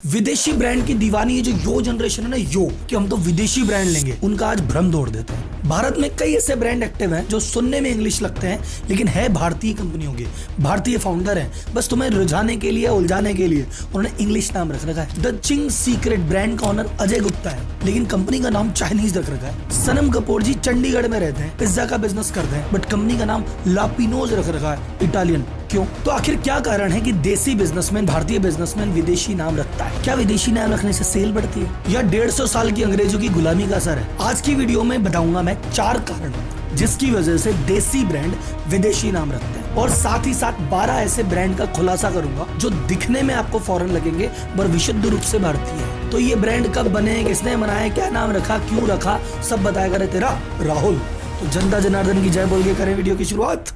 विदेशी ब्रांड की दीवानी है जो यो जनरेशन है ना, यो कि हम तो विदेशी ब्रांड लेंगे, उनका आज भ्रम तोड़ देते हैं। भारत में कई ऐसे ब्रांड एक्टिव हैं जो सुनने में इंग्लिश लगते हैं लेकिन है भारतीय कंपनियों के, भारतीय फाउंडर हैं, बस तुम्हें रुझाने के लिए, उलझाने के लिए उन्होंने इंग्लिश नाम रख रखा है। द चिंग्स सीक्रेट ब्रांड का ऑनर अजय गुप्ता है लेकिन कंपनी का नाम चाइनीज रख रखा है। सनम कपूर जी चंडीगढ़ में रहते हैं, पिज्जा का बिजनेस करते हैं बट कंपनी का नाम लापिनोज रख रखा है, इटालियन। क्यों? तो आखिर क्या कारण है कि देसी बिजनेसमैन, भारतीय बिजनेसमैन विदेशी नाम रखता है? क्या विदेशी नाम रखने से सेल बढ़ती है या 150 साल की अंग्रेजों की गुलामी का असर है? आज की वीडियो में बताऊंगा मैं 4 कारण जिसकी वजह से देसी ब्रांड विदेशी नाम रखते हैं, और साथ ही साथ 12 ऐसे ब्रांड का खुलासा करूंगा जो दिखने में आपको फॉरेन लगेंगे पर विशुद्ध रूप से भारतीय है। तो ये ब्रांड कब बने, किसने बनाए, क्या नाम रखा, क्यों रखा, सब बताया करे तेरा राहुल। तो जनता जनार्दन की जय बोल के करें वीडियो की शुरुआत।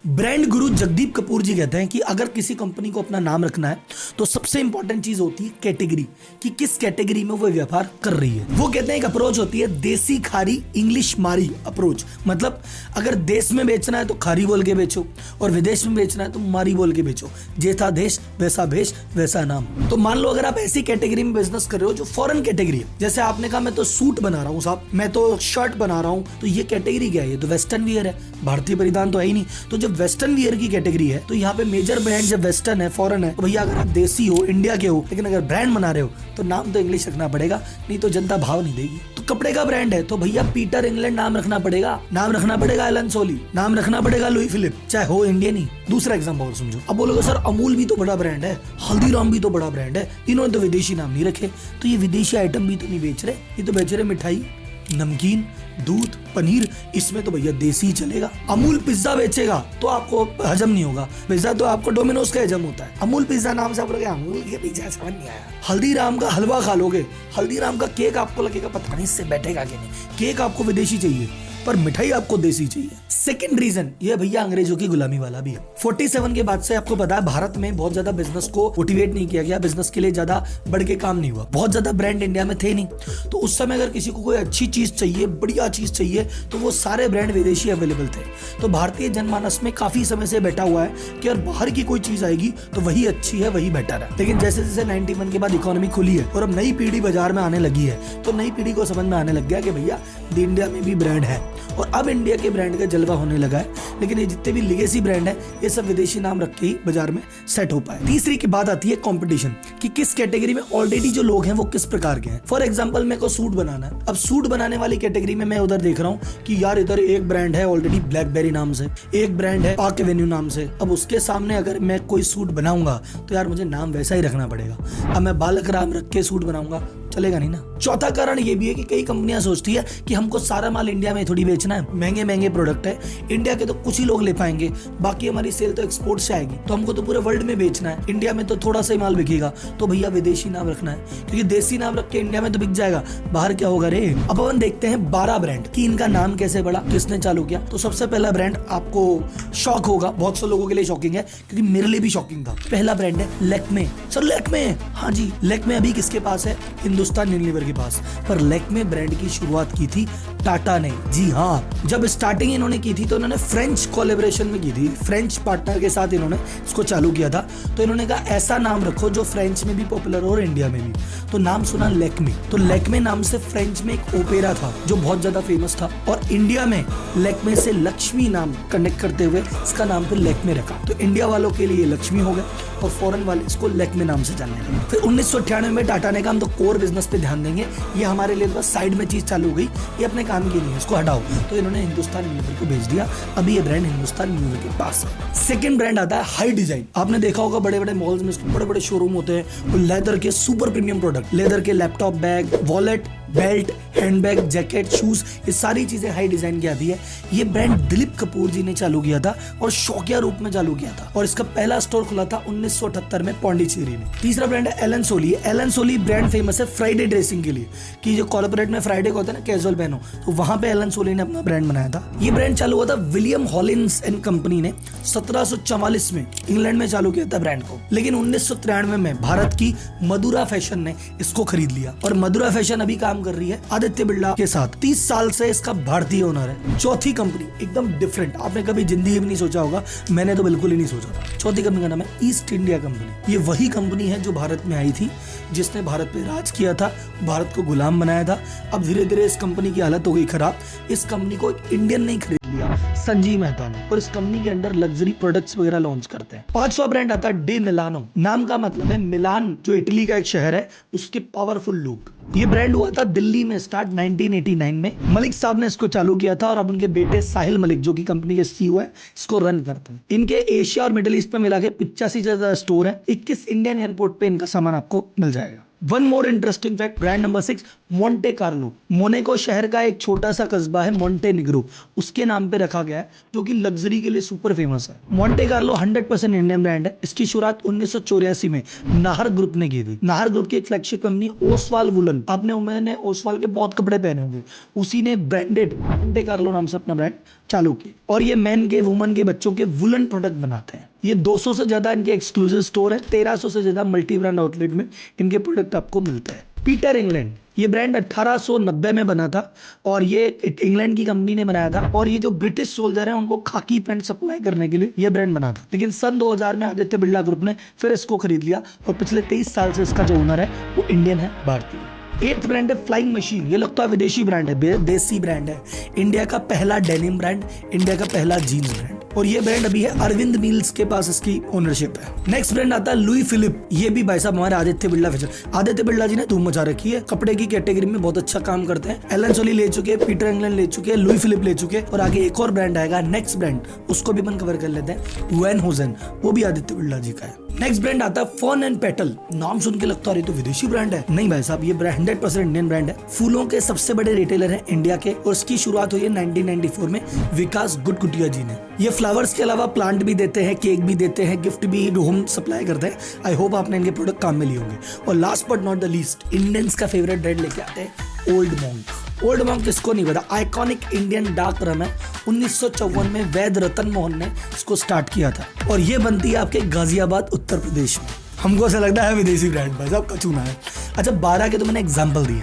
ब्रांड गुरु जगदीप कपूर जी कहते हैं कि अगर किसी कंपनी को अपना नाम रखना है तो सबसे इंपॉर्टेंट चीज होती है कैटेगरी, कि किस कैटेगरी में वो व्यापार कर रही है। वो कहते हैं एक अप्रोच होती है देसी खारी इंग्लिश मारी अप्रोच, मतलब अगर देश में बेचना है तो खारी बोल के बेचो और विदेश में बेचना है तो मारी बोल के बेचो। जैसा देश वैसा भेष वैसा नाम। तो मान लो अगर आप ऐसी कैटेगरी में बिजनेस कर रहे हो जो फॉरेन कैटेगरी है, जैसे आपने कहा मैं तो सूट बना रहा हूँ साहब, मैं तो शर्ट बना रहा हूँ, तो ये कैटेगरी क्या है? ये तो वेस्टर्न वियर है, भारतीय परिधान तो है ही नहीं। तो जब वेस्टर्न वियर की कैटेगरी है तो यहाँ पे मेजर ब्रांड जब वेस्टर्न है, फॉरेन है, तो भैया अगर आप देसी हो, इंडिया के हो, लेकिन अगर ब्रांड बना रहे हो तो नाम तो इंग्लिश रखना पड़ेगा, नहीं तो जनता भाव नहीं देगी। तो कपड़े का ब्रांड है तो भैया पीटर इंग्लैंड नाम रखना पड़ेगा, नाम रखना पड़ेगा एलन सोली, नाम रखना पड़ेगा लुई फिलिप, चाहे हो इंडियन ही। दूसरा एग्जांपल और समझो, अब बोलोगे सर अमूल भी तो बड़ा ब्रांड है, हल्दीराम भी तो बड़ा ब्रांड है, इन्होंने तो विदेशी नाम नहीं रखे। तो ये विदेशी आइटम भी तो नहीं बेच रहे, ये तो बेच रहे मिठाई, नमकीन, दूध, पनीर, इसमें तो भैया देसी चलेगा। अमूल पिज्जा बेचेगा तो आपको हजम नहीं होगा, पिज्जा तो आपको डोमिनोज का हजम होता है। अमूल पिज्जा नाम से आप लोग अमूल के पिज्जा समझ नहीं आया। हल्दीराम का हलवा खा लोगे, हल्दीराम का केक आपको लगेगा पता नहीं इससे बैठेगा कि नहीं। केक आपको विदेशी चाहिए पर मिठाई आपको देसी चाहिए। सेकंड रीजन ये भैया अंग्रेजों की गुलामी वाला भी है। 47 के बाद से आपको पता है भारत में बहुत ज्यादा बिजनेस को मोटिवेट नहीं किया गया, बिजनेस के लिए ज्यादा बढ़ के काम नहीं हुआ, बहुत ज्यादा ब्रांड इंडिया में थे नहीं। तो उस समय अगर किसी को कोई अच्छी चीज चाहिए, बढ़िया चीज चाहिए, तो वो सारे ब्रांड विदेशी अवेलेबल थे। तो भारतीय जनमानस में काफी समय से बैठा हुआ है कि यार बाहर की कोई चीज आएगी तो वही अच्छी है, वही बेटर है। लेकिन जैसे जैसे 91 के बाद इकोनॉमी खुली है और अब नई पीढ़ी बाजार में आने लगी है, तो नई पीढ़ी को समझ में आने लग गया कि भैया इंडिया में भी ब्रांड है और अब इंडिया के ब्रांड का जलवा होने लगा है। लेकिन ये जितने भी लेगेसी ब्रांड है ये सब विदेशी नाम रख के ही बाजार में सेट हो पाए। तीसरी की बात आती है कंपटीशन, कि किस कैटेगरी में ऑलरेडी जो लोग हैं वो किस प्रकार के हैं। फॉर एग्जांपल मेरे को सूट बनाना है, अब सूट बनाने वाली कैटेगरी में मैं उधर देख रहा हूँ कि यार इधर एक ब्रांड है ऑलरेडी ब्लैकबेरी नाम से, एक ब्रांड है पार्क एवेन्यू नाम से। अब उसके सामने अगर मैं कोई सूट बनाऊंगा तो यार मुझे नाम वैसा ही रखना पड़ेगा। अब मैं बालक राम रख के सूट बनाऊंगा चलेगा नहीं ना। चौथा कारण ये भी है कि कई कंपनियां सोचती है कि हमको सारा माल इंडिया में थोड़ी बेचना है, महंगे महंगे प्रोडक्ट है, इंडिया के तो कुछ ही लोग ले पाएंगे, बाकी हमारी सेल तो एक्सपोर्ट से आएगी, तो हमको तो पूरे वर्ल्ड में बेचना है, इंडिया में तो थोड़ा सा ही माल बिकेगा, तो भैया विदेशी नाम रखना है, क्योंकि देसी नाम रख के इंडिया में तो बिक जाएगा, बाहर क्या होगा रे। अब अपन देखते हैं 12 ब्रांड कि इनका नाम कैसे बढ़ा, किसने चालू किया। तो सबसे पहला ब्रांड आपको शॉक होगा, बहुत से लोगों के लिए शॉकिंग है क्योंकि मेरे लिए भी शॉकिंग था। पहला ब्रांड है लैक्मे। सर लैक्मे, हाँ जी लैक्मे अभी किसके पास है? हिंदुस्तान यूनिलीवर के पास। पर लैक्मे ब्रांड की शुरुआत की थी टाटा ने। जी हाँ, जब स्टार्टिंग इन्होंने की थी तो इन्होंने फ्रेंच कोलैबोरेशन में की थी, फ्रेंच पार्टनर के साथ इन्होंने इसको चालू किया था। तो इन्होंने कहा ऐसा नाम रखो जो फ्रेंच में भी पॉपुलर हो और इंडिया में भी। तो नाम सुना लैक्मे। तो लैक्मे नाम से फ्रेंच में एक ओपेरा था जो बहुत ज्यादा फेमस था, और इंडिया में लैक्मे से लक्ष्मी नाम कनेक्ट करते हुए इसका नाम फिर लैक्मे रखा। तो इंडिया वालों के लिए लक्ष्मी हो गया और फॉरेन वाले इसको लैक्मे नाम से जानने लगे। फिर 1998 में टाटा ने कहा हम तो कोर बिजनेस पे ध्यान देंगे, ये हमारे लिए बस साइड में चीज चालू हो गई, ये अपने काम की नहीं है, इसको हटाओ। तो इन्होंने हिंदुस्तान यूनिलीवर को भेज दिया, अभी ये ब्रांड हिंदुस्तान यूनिलीवर के पास है। सेकंड ब्रांड आता है हाई डिजाइन। आपने देखा होगा बड़े बड़े मॉल्स में बड़े बड़े शोरूम होते हैं, वो लेदर के सुपर प्रीमियम प्रोडक्ट, लेदर के laptop bag, wallet, belt, handbag, jacket, shoes, ये सारी चीजें हाई डिजाइन की आती है। ये ब्रांड दिलीप कपूर जी ने चालू किया था और शौकिया रूप में चालू किया था, और इसका पहला स्टोर खुला था 1978 में पौंडीचेरी में। तीसरा ब्रांड है एलन सोली। एलन सोली ब्रांड फेमस है फ्राइडे ड्रेसिंग के लिए, कि जो कॉर्पोरेट में फ्राइडे को होता है ना कैजुअल पहनो, तो वहां पे एलन सोली ने अपना ब्रांड बनाया था। ये ब्रांड चालू हुआ था विलियम हॉलिन्स एंड कंपनी ने 1744 में इंग्लैंड में चालू किया था ब्रांड को, लेकिन 1993 में भारत की मधुरा फैशन ने इसको खरीद लिया, और मधुरा फैशन अभी काम काम कर रही है आदित्य बिरला के साथ। 30 साल से इसका भारतीय ओनर है। चौथी कंपनी एकदम डिफरेंट, आपने कभी जिंदगी में नहीं सोचा होगा, मैंने तो बिल्कुल ही नहीं सोचा था। चौथी कंपनी का नाम है ईस्ट इंडिया कंपनी। ये वही कंपनी है जो भारत में आई थी, जिसने भारत पे राज किया था, भारत को गुलाम बनाया था। अब धीरे धीरे इस कंपनी की हालत हो गई खराब। इस कंपनी को एक इंडियन नहीं खरीद लिया, संजीव मेहता ने, और इस कंपनी के अंडर लग्जरी प्रोडक्ट्स वगैरह लॉन्च करते हैं। 5वां ब्रांड आता है डे मिलानो। नाम का मतलब है मिलान, जो इटली का एक शहर है, उसके पावरफुल लुक। ये ब्रांड हुआ था दिल्ली में स्टार्ट 1989 में। मलिक साहब ने इसको चालू किया था और अब उनके बेटे साहिल मलिक, जो कि कंपनी के सीईओ है, इसको रन करते हैं। इनके एशिया और मिडिल ईस्ट में मिला के 85 से ज्यादा स्टोर है। 21 इंडियन एयरपोर्ट पे इनका सामान आपको मिल जाएगा। One more interesting fact, brand number 6 Monte Carlo. मोनेको शहर का एक छोटा सा कस्बा है मोंटे निग्रो, उसके नाम पे रखा गया है, जो कि लग्जरी के लिए सुपर फेमस है। मोंटे कार्लो 100% इंडियन ब्रांड है। इसकी शुरुआत 1984 में नाहर ग्रुप ने की थी। नाहर ग्रुप की एक फ्लैगशिप कंपनी ओसवाल वुलन, आपने मैंने ओसवाल के बहुत कपड़े पहने होंगे, उसी ने ब्रांडेड मोंटे कार्लो नाम से अपना ब्रांड चालू की। और ये मेन के वुमन के बच्चों के वुलन प्रोडक्ट बनाते हैं। ये 200 से ज्यादा इनके एक्सक्लूसिव स्टोर है। 1300 से ज्यादा मल्टी ब्रांड आउटलेट में इनके प्रोडक्ट आपको मिलते हैं। पीटर इंग्लैंड, ये ब्रांड 1890 में बना था और ये इंग्लैंड की कंपनी ने बनाया था। और ये जो ब्रिटिश सोल्जर हैं उनको खाकी पैंट सप्लाई करने के लिए ये ब्रांड बना था। लेकिन सन 2000 में आदित्य बिरला ग्रुप ने फिर इसको खरीद लिया और पिछले 23 साल से इसका जो ओनर है वो इंडियन है, भारतीय। 8th ब्रांड है फ्लाइंग मशीन। ये लगता है विदेशी ब्रांड है, देसी ब्रांड है। इंडिया का पहला डेनिम ब्रांड, इंडिया का पहला जीन्स ब्रांड, और ये ब्रांड अभी है अरविंद मिल्स के पास, इसकी ओनरशिप है। नेक्स्ट ब्रांड आता है लुई फिलिप। ये भी भाई साहब हमारे आदित्य बिरला फैशन, आदित्य बिरला जी ने धूम मचा रखी है, कपड़े की कैटेगरी में बहुत अच्छा काम करते हैं। एलन सोली ले चुके हैं, पीटर इंग्लैंड ले चुके हैं, लुई फिलिप ले चुके हैं, और आगे एक और ब्रांड आएगा नेक्स्ट ब्रांड, उसको भी अपन कवर कर लेते हैं, वैन होजन, वो भी आदित्य बिरला जी का है। नेक्स्ट ब्रांड आता है फन एंड पेटल। नाम सुन के लगता है तो विदेशी ब्रांड है, नहीं भाई साहब, ये 100% इंडियन ब्रांड है। फूलों के सबसे बड़े रिटेलर हैं इंडिया के, और इसकी शुरुआत हुई है 1994 में विकास गुटगुटिया जी ने। ये फ्लावर्स के अलावा प्लांट भी देते हैं, केक भी देते हैं, गिफ्ट भी होम सप्लाई करते हैं। आई होप आपने इनके प्रोडक्ट काम में लिए होंगे। और last but not the least, Indians का फेवरेट ब्रांड लेके आते हैं ओल्ड मॉन्क। ओल्ड मॉन्क किसको नहीं पता, आइकॉनिक इंडियन डार्क रम है। 1954 में वैद रतन मोहन ने इसको स्टार्ट किया था, और ये बनती है आपके गाजियाबाद उत्तर प्रदेश में। हमको ऐसा लगता है विदेशी ब्रांड भाई साहब कचूना है। अच्छा 12 के तो मैंने एग्जाम्पल दिए,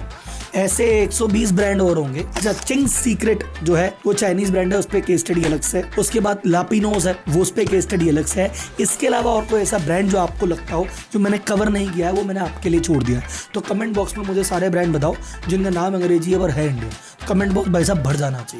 ऐसे 120 ब्रांड और होंगे। अच्छा चिंग्स सीक्रेट जो है वो चाइनीज ब्रांड है, उस पे केस स्टडी अलग से। उसके बाद लापिनोज है, वो उस पे केस स्टडी अलग से है। इसके अलावा और कोई ऐसा ब्रांड जो आपको लगता हो जो मैंने कवर नहीं किया है, वो मैंने आपके लिए छोड़ दिया। तो कमेंट बॉक्स में मुझे सारे ब्रांड बताओ जिनका नाम अंग्रेजी है और है इंडियन। कमेंट बॉक्स भाई साहब भर जाना चाहिए।